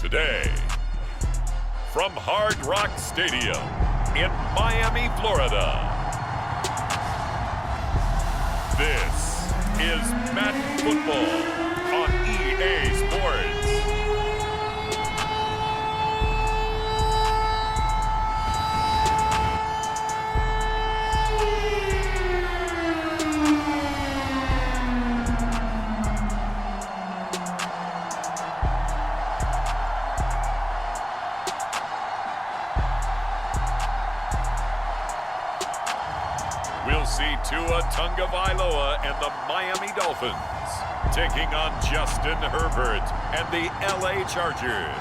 Today, from Hard Rock Stadium in Miami, Florida, this is Madden Football on EA Sports. We'll see Tua Tagovailoa and the Miami Dolphins taking on Justin Herbert and the LA Chargers.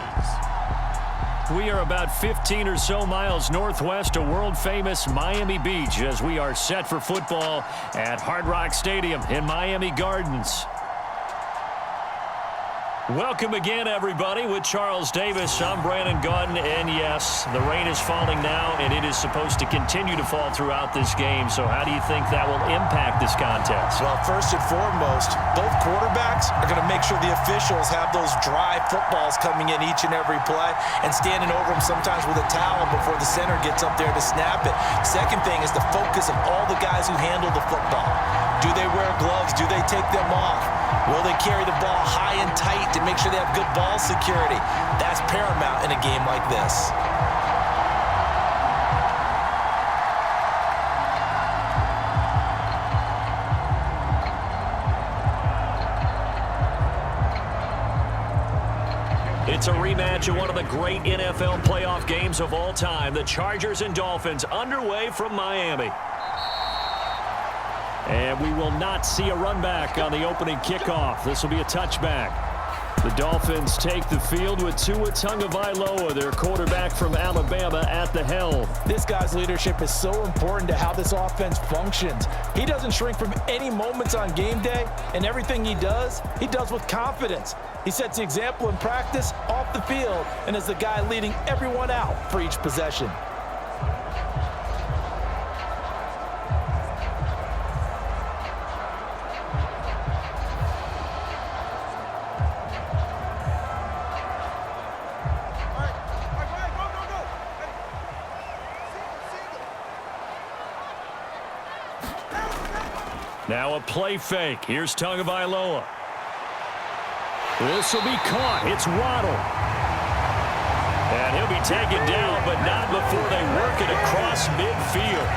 We are about 15 or so miles northwest of world-famous Miami Beach as we are set for football at Hard Rock Stadium in Miami Gardens. Welcome again, everybody. With Charles Davis, I'm Brandon Gaudin, and yes, the rain is falling now, and it is supposed to continue to fall throughout this game. So how do you think that will impact this contest? Well, first and foremost, both quarterbacks are going to make sure the officials have those dry footballs coming in each and every play and standing over them sometimes with a towel before the center gets up there to snap it. Second thing is the focus of all the guys who handle the football. Do they wear gloves? Do they take them off? Will they carry the ball high and tight to make sure they have good ball security? That's paramount in a game like this. It's a rematch of one of the great NFL playoff games of all time. The Chargers and Dolphins underway from Miami. And we will not see a run back on the opening kickoff. This will be a touchback. The Dolphins take the field with Tua Tagovailoa, their quarterback from Alabama, at the helm. This guy's leadership is so important to how this offense functions. He doesn't shrink from any moments on game day, and everything he does with confidence. He sets the example in practice, off the field, and is the guy leading everyone out for each possession. Now a play fake. Here's Tagovailoa. This will be caught. It's Waddle. And he'll be taken down, but not before they work it across midfield.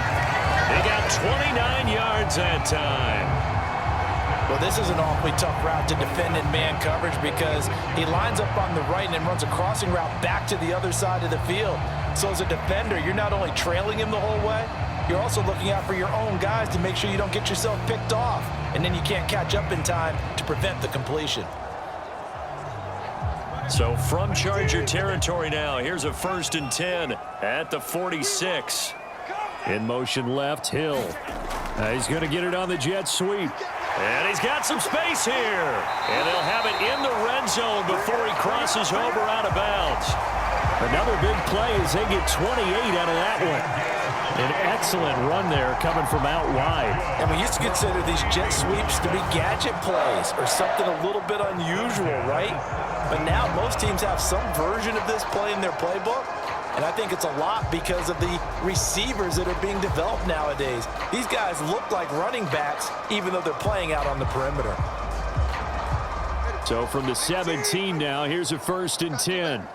They got 29 yards that time. Well, this is an awfully tough route to defend in man coverage because he lines up on the right and then runs a crossing route back to the other side of the field. So as a defender, you're not only trailing him the whole way, you're also looking out for your own guys to make sure you don't get yourself picked off. And then you can't catch up in time to prevent the completion. So from Charger territory now, here's a 1st and 10 at the 46. In motion left, Hill. He's going to get it on the jet sweep. And he's got some space here. And they'll have it in the red zone before he crosses over out of bounds. Another big play as they get 28 out of that one. An excellent run there coming from out wide. And we used to consider these jet sweeps to be gadget plays or something a little bit unusual, right? But now most teams have some version of this play in their playbook. And I think it's a lot because of the receivers that are being developed nowadays. These guys look like running backs even though they're playing out on the perimeter. So from the 17 now, here's a 1st and 10.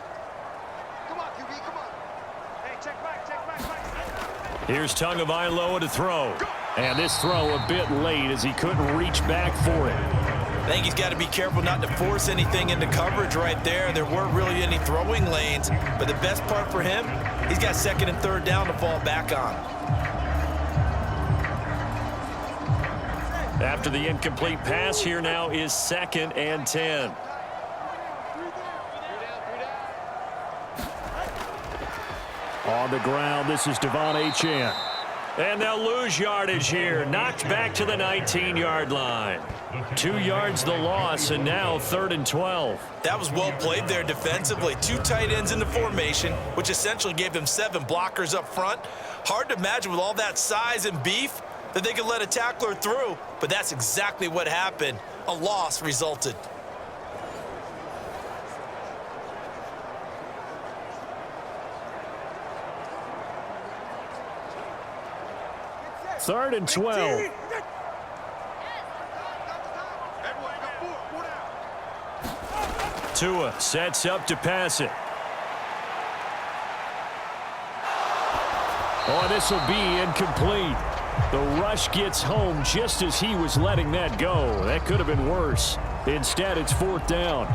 Here's Tagovailoa to throw. And this throw a bit late as he couldn't reach back for it. I think he's got to be careful not to force anything into coverage right there. There weren't really any throwing lanes. But the best part for him, he's got 2nd and 3rd down to fall back on. After the incomplete pass, here now is 2nd and 10. On the ground, this is Devon Achane. And they'll lose yardage here. Knocked back to the 19-yard line. 2 yards the loss, and now 3rd and 12. That was well played there defensively. 2 tight ends in the formation, which essentially gave them 7 blockers up front. Hard to imagine with all that size and beef that they could let a tackler through, but that's exactly what happened. A loss resulted. 3rd and 12. Tua sets up to pass it. Oh, this will be incomplete. The rush gets home just as he was letting that go. That could have been worse. Instead, it's 4th down.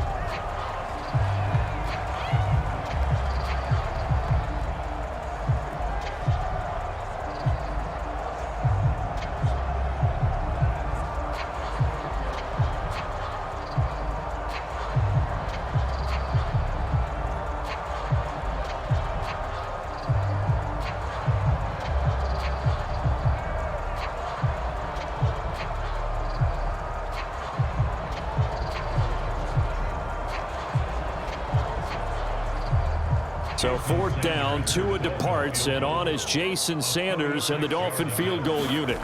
So 4th down, Tua departs, and on is Jason Sanders and the Dolphin field goal unit.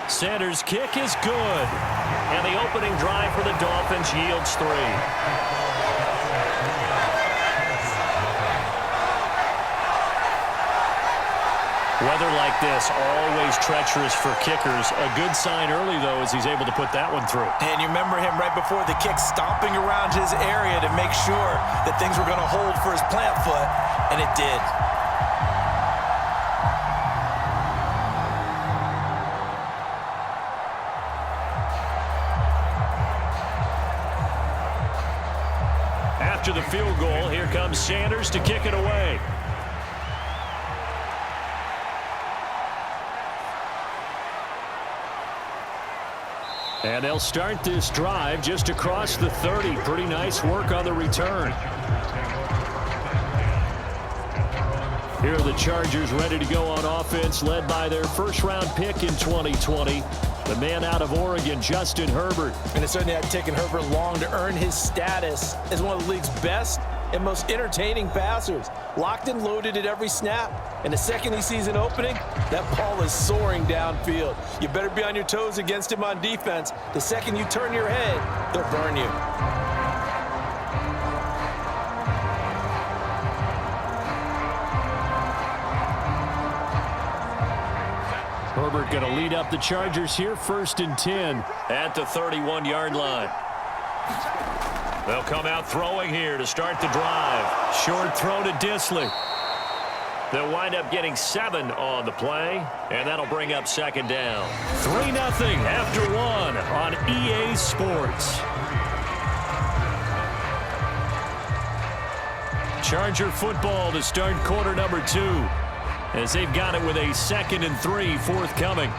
Sanders' kick is good. And the opening drive for the Dolphins yields 3. Weather like this, always treacherous for kickers. A good sign early, though, as he's able to put that one through. And you remember him right before the kick stomping around his area to make sure that things were going to hold for his plant foot, and it did. After the field goal, here comes Sanders to kick it away. And they'll start this drive just across the 30. Pretty nice work on the return. Here are the Chargers ready to go on offense, led by their first-round pick in 2020, the man out of Oregon, Justin Herbert. And it certainly had taken Herbert long to earn his status as one of the league's best and most entertaining passers. Locked and loaded at every snap. And the second he sees an opening, that ball is soaring downfield. You better be on your toes against him on defense. The second you turn your head, they'll burn you. Herbert going to lead up the Chargers here, 1st and 10 at the 31-yard line. They'll come out throwing here to start the drive. Short throw to Disley. They'll wind up getting 7 on the play, and that'll bring up 2nd down. 3-0 after 1 on EA Sports. Charger football to start quarter number 2, as they've got it with a 2nd and 3 forthcoming.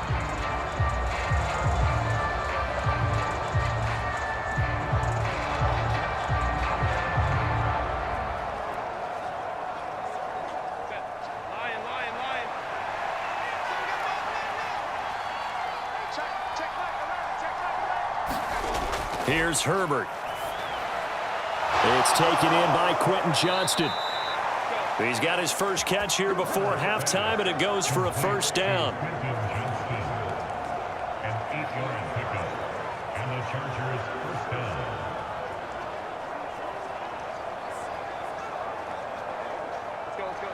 Here's Herbert. It's taken in by Quentin Johnston. He's got his first catch here before halftime, and it goes for a 1st down.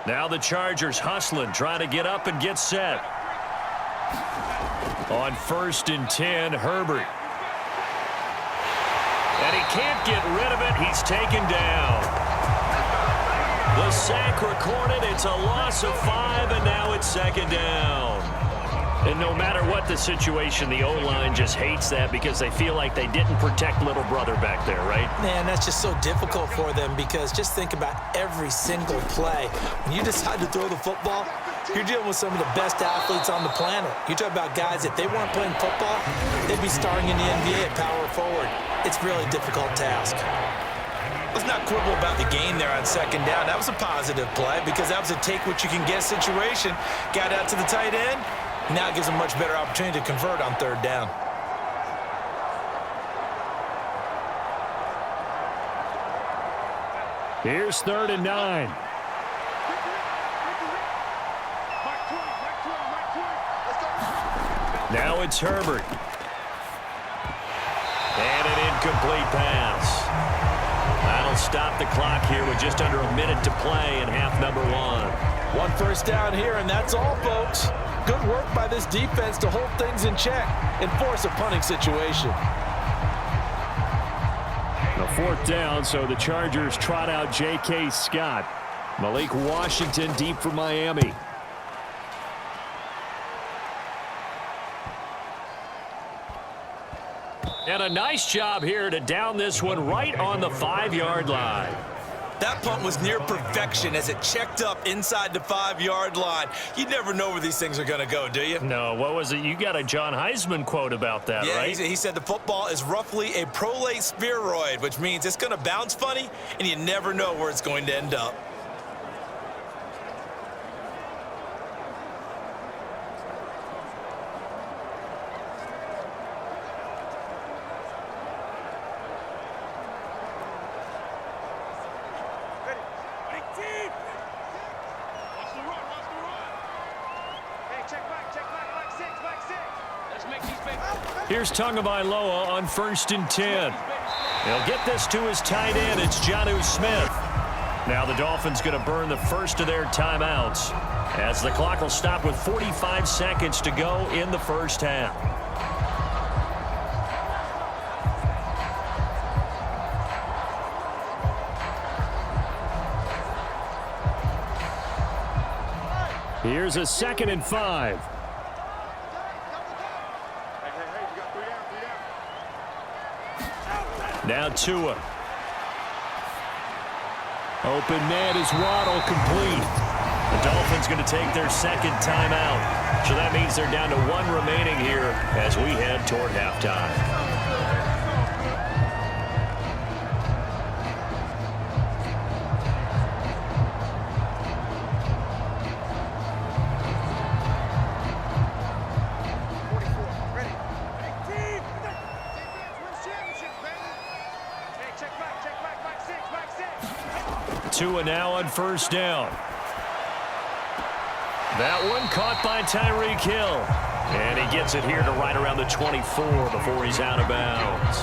Now the Chargers hustling, trying to get up and get set. On 1st and 10, Herbert. And he can't get rid of it. He's taken down. The sack recorded. It's a loss of 5, and now it's 2nd down. And no matter what the situation, the O-line just hates that because they feel like they didn't protect little brother back there, right? Man, that's just so difficult for them because just think about every single play. When you decide to throw the football, you're dealing with some of the best athletes on the planet. You talk about guys, if they weren't playing football, they'd be starring in the NBA at power forward. It's a really difficult task. Let's not quibble about the gain there on 2nd down. That was a positive play because that was a take-what-you-can-get situation. Got out to the tight end. Now it gives them a much better opportunity to convert on 3rd down. Here's 3rd and 9. Now it's Herbert. And an incomplete pass. That'll stop the clock here with just under a minute to play in half number 1. One 1st down here, and that's all, folks. Good work by this defense to hold things in check and force a punting situation. The fourth down, so the Chargers trot out J.K. Scott. Malik Washington deep for Miami. And a nice job here to down this one right on the 5-yard line. That punt was near perfection as it checked up inside the 5-yard line. You never know where these things are going to go, do you? No, what was it? You got a John Heisman quote about that, right? Yeah, he said the football is roughly a prolate spheroid, which means it's going to bounce funny, and you never know where it's going to end up. Here's Tagovailoa on 1st and 10. He'll get this to his tight end. It's Jonnu Smith. Now the Dolphins going to burn the first of their timeouts as the clock will stop with 45 seconds to go in the first half. Here's a 2nd and 5. Now Tua. Open man is Waddle, complete. The Dolphins going to take their second timeout. So that means they're down to 1 remaining here as we head toward halftime. Tua now on 1st down. That one caught by Tyreek Hill. And he gets it here to right around the 24 before he's out of bounds.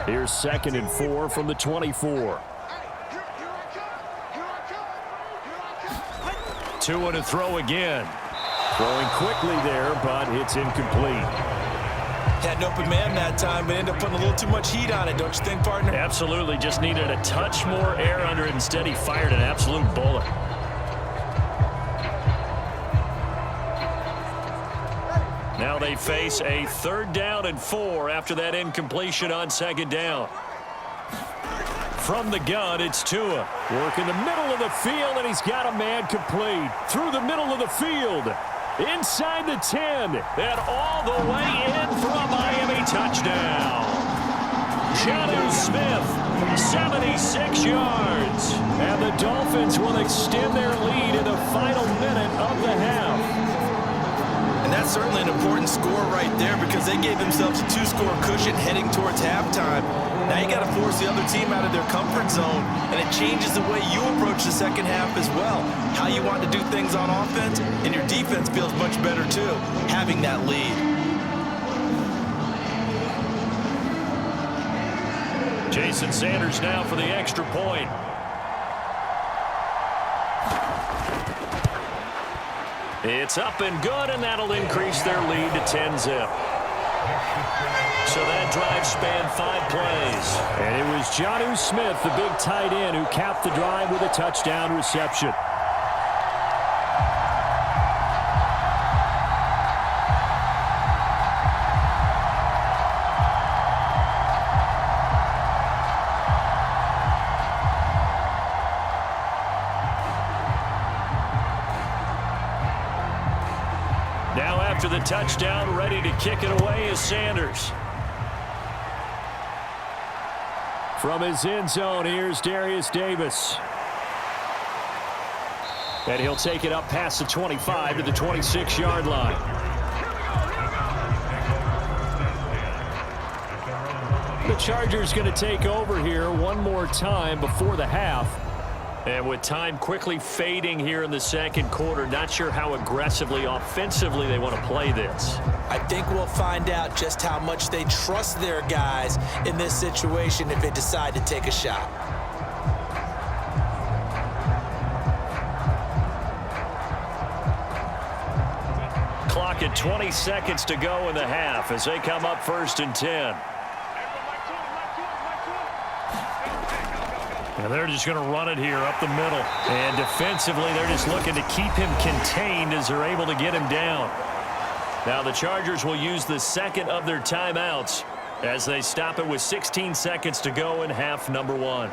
Here's 2nd and 4 from the 24. Tua to throw again. Throwing quickly there, but it's incomplete. Had an open man that time, but ended up putting a little too much heat on it, don't you think, partner? Absolutely. Just needed a touch more air under it. Instead, he fired an absolute bullet. Now they face a 3rd down and 4 after that incompletion on 2nd down. From the gun, it's Tua. Work in the middle of the field, and he's got a man complete. Through the middle of the field. Inside the 10, and all the way in for a Miami touchdown. Jonnu Smith, 76 yards. And the Dolphins will extend their lead in the final minute of the half. And that's certainly an important score right there because they gave themselves a 2-score cushion heading towards halftime. Now you got to force the other team out of their comfort zone, and it changes the way you approach the second half as well. How you want to do things on offense, and your defense feels much better too, having that lead. Jason Sanders now for the extra point. It's up and good, and that'll increase their lead to 10-zip. So that drive spanned 5 plays. And it was Jonnu Smith, the big tight end, who capped the drive with a touchdown reception. Now after the touchdown, ready to kick it away is Sanders. From his end zone, here's Darius Davis. And he'll take it up past the 25 to the 26-yard line. The Chargers going to take over here one more time before the half. And with time quickly fading here in the second quarter, not sure how aggressively, offensively they want to play this. I think we'll find out just how much they trust their guys in this situation if they decide to take a shot. Clock at 20 seconds to go in the half as they come up 1st and 10. And they're just going to run it here up the middle. And defensively, they're just looking to keep him contained as they're able to get him down. Now the Chargers will use the second of their timeouts as they stop it with 16 seconds to go in half number 1.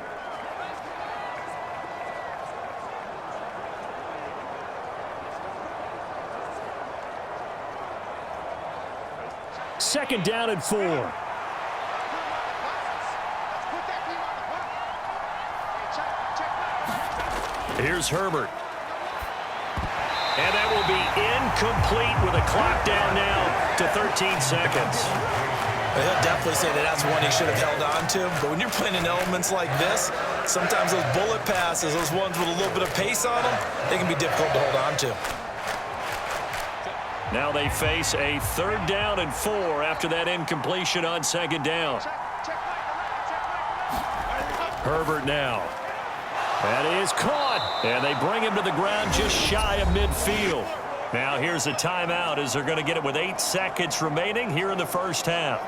Second down and 4. Here's Herbert. And that will be incomplete with a clock down now to 13 seconds. He'll definitely say that that's one he should have held on to. But when you're playing in elements like this, sometimes those bullet passes, those ones with a little bit of pace on them, they can be difficult to hold on to. Now they face a 3rd down and 4 after that incompletion on 2nd down. Herbert now. That is caught, and they bring him to the ground just shy of midfield. Now here's a timeout as they're going to get it with 8 seconds remaining here in the first half.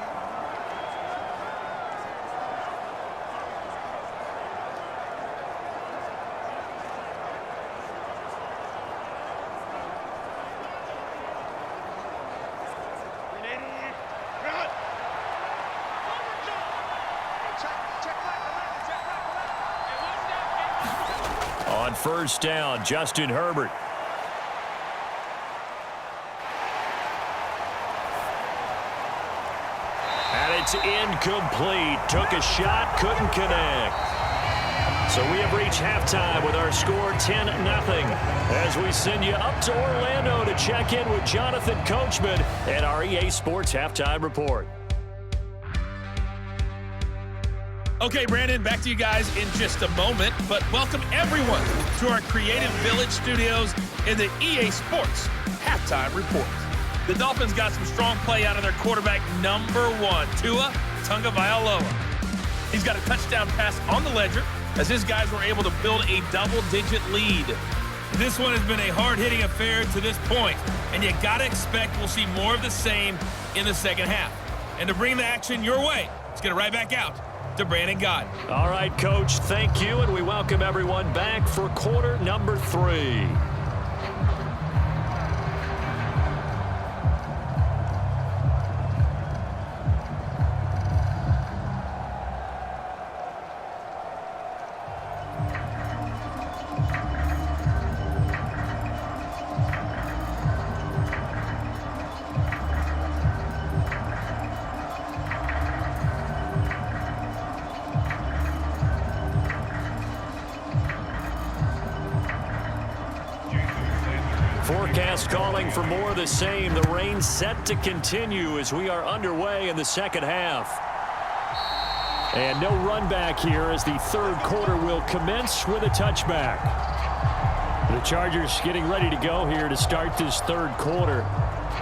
On 1st down, Justin Herbert. And it's incomplete. Took a shot, couldn't connect. So we have reached halftime with our score 10-0 as we send you up to Orlando to check in with Jonathan Coachman and our EA Sports Halftime Report. Okay, Brandon, back to you guys in just a moment, but welcome everyone to our Creative Village studios in the EA Sports Halftime Report. The Dolphins got some strong play out of their quarterback, number 1, Tua Tagovailoa. He's got a touchdown pass on the ledger as his guys were able to build a double-digit lead. This one has been a hard-hitting affair to this point, and you got to expect we'll see more of the same in the second half. And to bring the action your way, let's get it right back out to Brandon Gott. All right, Coach, thank you, and we welcome everyone back for quarter number 3. Forecast calling for more of the same. The rain set to continue as we are underway in the second half. And no run back here as the 3rd quarter will commence with a touchback. The Chargers getting ready to go here to start this 3rd quarter.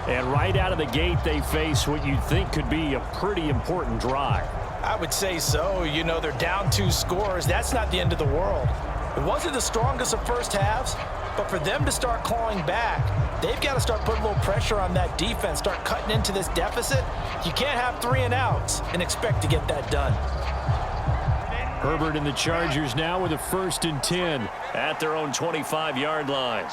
And right out of the gate, they face what you'd think could be a pretty important drive. I would say so. You know, they're down 2 scores. That's not the end of the world. It wasn't the strongest of first halves, but for them to start clawing back, they've got to start putting a little pressure on that defense, start cutting into this deficit. You can't have 3 and outs and expect to get that done. Herbert and the Chargers now with a 1st and 10 at their own 25-yard line.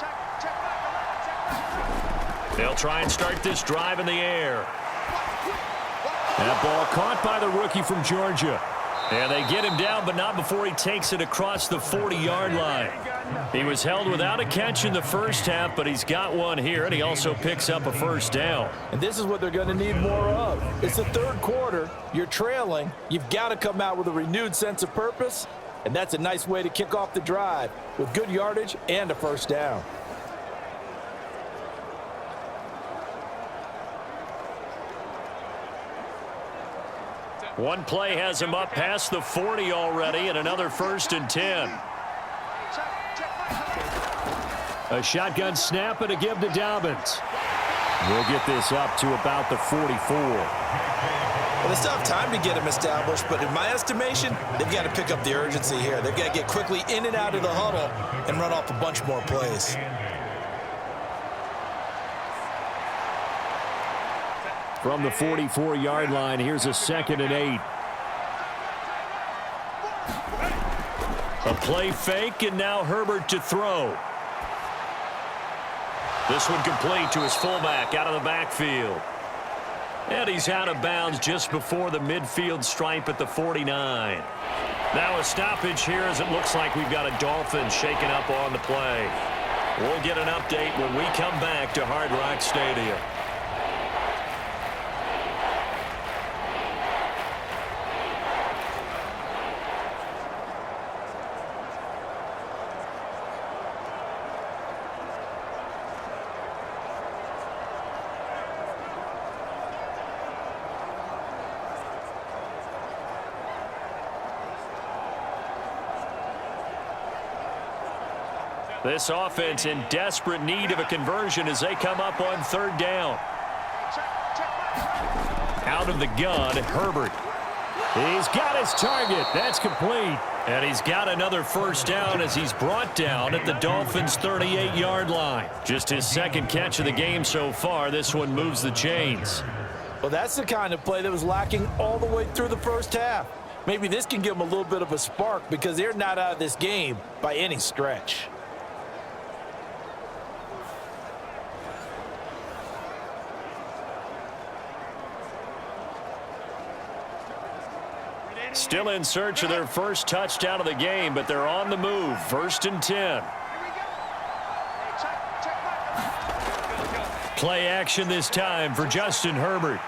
They'll try and start this drive in the air. That ball caught by the rookie from Georgia. And they get him down, but not before he takes it across the 40-yard line. He was held without a catch in the first half, but he's got one here, and he also picks up a 1st down. And this is what they're going to need more of. It's the 3rd quarter. You're trailing. You've got to come out with a renewed sense of purpose, and that's a nice way to kick off the drive with good yardage and a 1st down. One play has him up past the 40 already, and another 1st and 10. A shotgun snap and a give to Dobbins. We'll get this up to about the 44. Well, they still have time to get him established, but in my estimation, they've got to pick up the urgency here. They've got to get quickly in and out of the huddle and run off a bunch more plays. From the 44-yard line, here's a 2nd and 8. A play fake, and now Herbert to throw. This one complete to his fullback out of the backfield. And he's out of bounds just before the midfield stripe at the 49. Now a stoppage here as it looks like we've got a Dolphins shaking up on the play. We'll get an update when we come back to Hard Rock Stadium. This offense in desperate need of a conversion as they come up on 3rd down. Out of the gun, Herbert. He's got his target. That's complete. And he's got another 1st down as he's brought down at the Dolphins' 38-yard line. Just his 2nd catch of the game so far. This one moves the chains. Well, that's the kind of play that was lacking all the way through the first half. Maybe this can give them a little bit of a spark because they're not out of this game by any stretch. Still in search of their first touchdown of the game, but they're on the move. 1st and 10. Play action this time for Justin Herbert.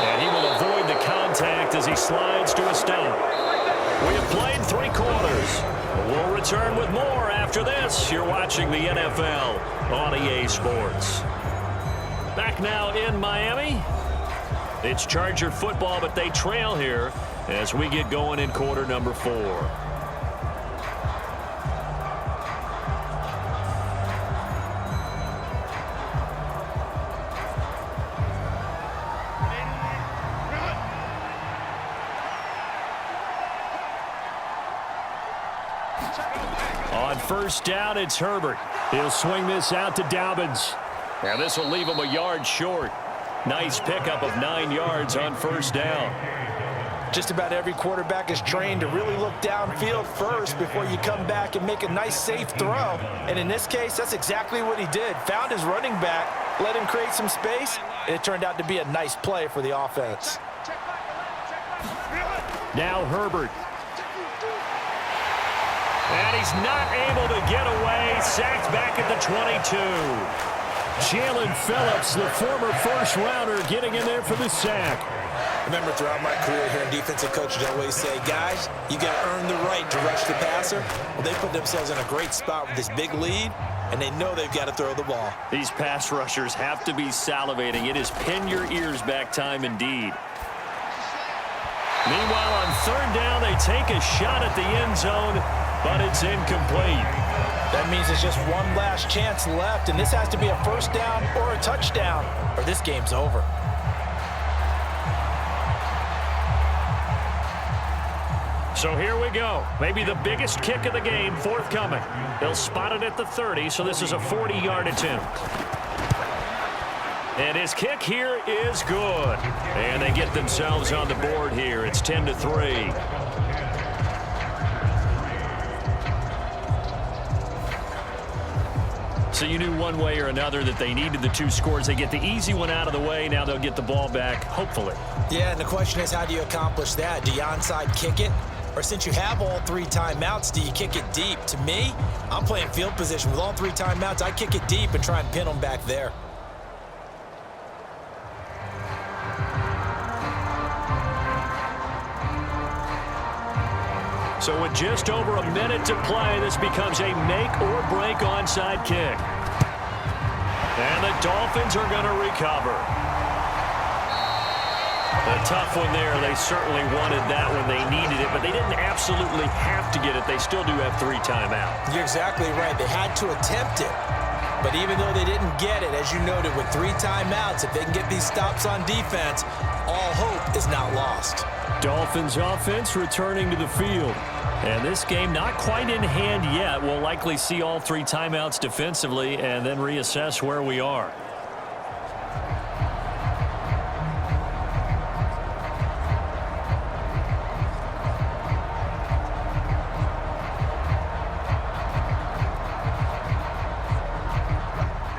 And he will avoid the contact as he slides to a stop. We have played 3 quarters. We'll return with more after this. You're watching the NFL on EA Sports. Back now in Miami. It's Charger football, but they trail here as we get going in quarter number 4. On 1st down, it's Herbert. He'll swing this out to Dobbins. Now this will leave him a yard short. Nice pickup of 9 yards on 1st down. Just about every quarterback is trained to really look downfield first before you come back and make a nice, safe throw. And in this case, that's exactly what he did. Found his running back, let him create some space, and it turned out to be a nice play for the offense. Now Herbert. And he's not able to get away. Sacked back at the 22. Jalen Phillips, the former 1st-rounder, getting in there for the sack. Remember, throughout my career here in defensive coaches, I always say, guys, you got to earn the right to rush the passer. Well, they put themselves in a great spot with this big lead, and they know they've got to throw the ball. These pass rushers have to be salivating. It is pin your ears back time indeed. Meanwhile, on 3rd down, they take a shot at the end zone, but it's incomplete. That means it's just one last chance left, and this has to be a 1st down or a touchdown, or this game's over. So here we go. Maybe the biggest kick of the game forthcoming. They'll spot it at the 30, so this is a 40-yard attempt. And his kick here is good. And they get themselves on the board here. It's 10-3. So you knew one way or another that they needed the 2 scores. They get the easy one out of the way. Now they'll get the ball back, hopefully. Yeah, and the question is, how do you accomplish that? Do you onside kick it? Or since you have all 3 timeouts, do you kick it deep? To me, I'm playing field position. With all 3 timeouts, I kick it deep and try and pin them back there. So with just over a minute to play, this becomes a make-or-break onside kick. And the Dolphins are going to recover. A tough one there. They certainly wanted that when they needed it, but they didn't absolutely have to get it. They still do have 3 timeouts. You're exactly right. They had to attempt it. But even though they didn't get it, as you noted, with 3 timeouts, if they can get these stops on defense, all hope is not lost. Dolphins offense returning to the field. And this game not quite in hand yet. We'll likely see all 3 timeouts defensively and then reassess where we are.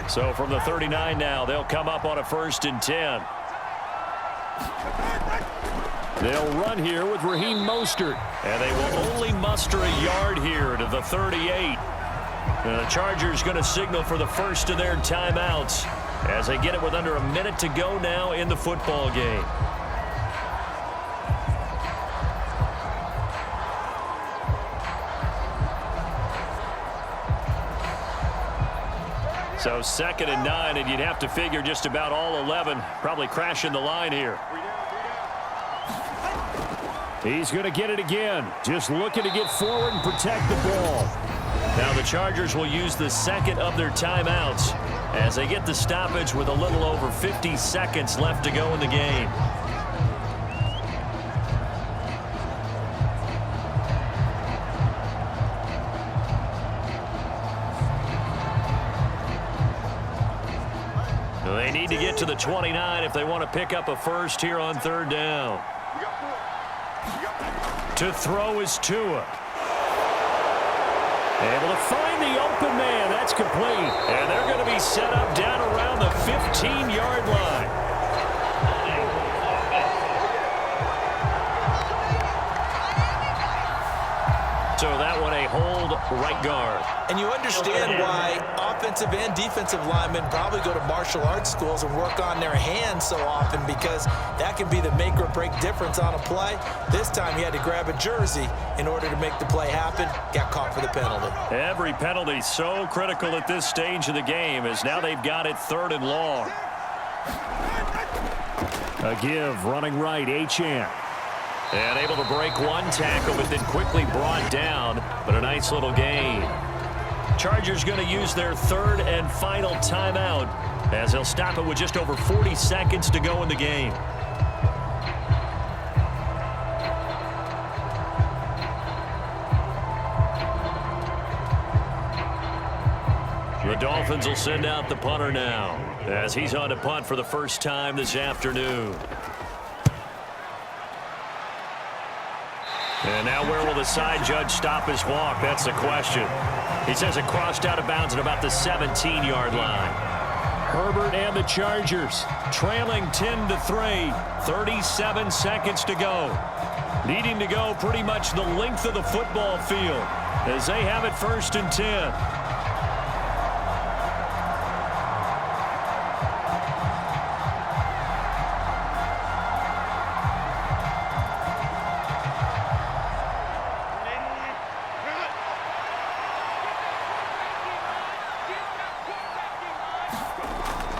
So from the 39 now, they'll come up on a 1st and 10. They'll run here with Raheem Mostert. And they will only muster a yard here to the 38. And the Chargers going to signal for the first of their timeouts as they get it with under a minute to go now in the football game. So 2nd and 9, and you'd have to figure just about all 11 probably crashing the line here. He's going to get it again. Just looking to get forward and protect the ball. Now the Chargers will use the 2nd of their timeouts as they get the stoppage with a little over 50 seconds left to go in the game. They need to get to the 29 if they want to pick up a first here on 3rd down. To throw is Tua. Able to find the open man. That's complete. And they're going to be set up down around the 15-yard line. So that one a hold right guard. And you understand why offensive and defensive linemen probably go to martial arts schools and work on their hands so often, because that can be the make or break difference on a play. This time he had to grab a jersey in order to make the play happen. Got caught for the penalty. Every penalty so critical at this stage of the game, as now they've got it 3rd and long. A give running right, Achane. And able to break one tackle, but then quickly brought down. But a nice little gain. Chargers going to use their 3rd and final timeout as they'll stop it with just over 40 seconds to go in the game. The Dolphins will send out the punter now as he's on to punt for the first time this afternoon. And now where will the side judge stop his walk? That's the question. He says it crossed out of bounds at about the 17-yard line. Herbert and the Chargers trailing 10-3. 37 seconds to go. Needing to go pretty much the length of the football field as they have it 1st and 10.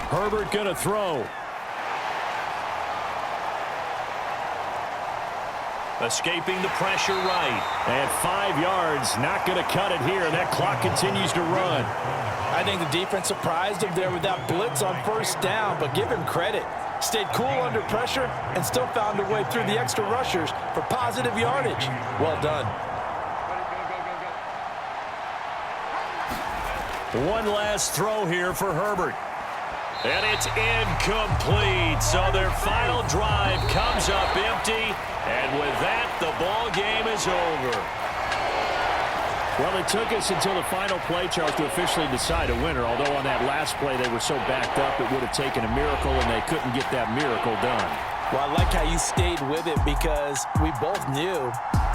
Herbert going to throw. Escaping the pressure right. And 5 yards, not going to cut it here. That clock continues to run. I think the defense surprised him there with that blitz on 1st down, but give him credit. Stayed cool under pressure and still found a way through the extra rushers for positive yardage. Well done. One last throw here for Herbert. And it's incomplete. So their final drive comes up empty. And with that, the ball game is over. Well, it took us until the final play, Charles, to officially decide a winner. Although on that last play they were so backed up it would have taken a miracle, and they couldn't get that miracle done. Well, I like how you stayed with it, because we both knew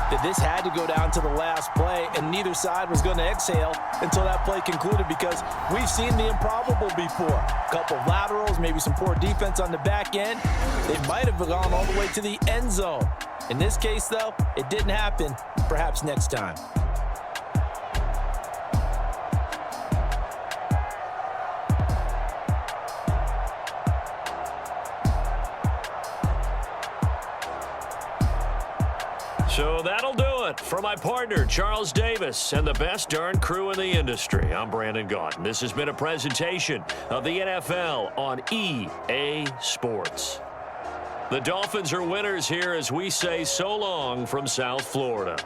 that this had to go down to the last play, and neither side was going to exhale until that play concluded, because we've seen the improbable before. A couple of laterals, maybe some poor defense on the back end. They might have gone all the way to the end zone. In this case, though, it didn't happen. Perhaps next time. So that'll do it. For my partner, Charles Davis, and the best darn crew in the industry, I'm Brandon Gaudin. This has been a presentation of the NFL on EA Sports. The Dolphins are winners here as we say so long from South Florida.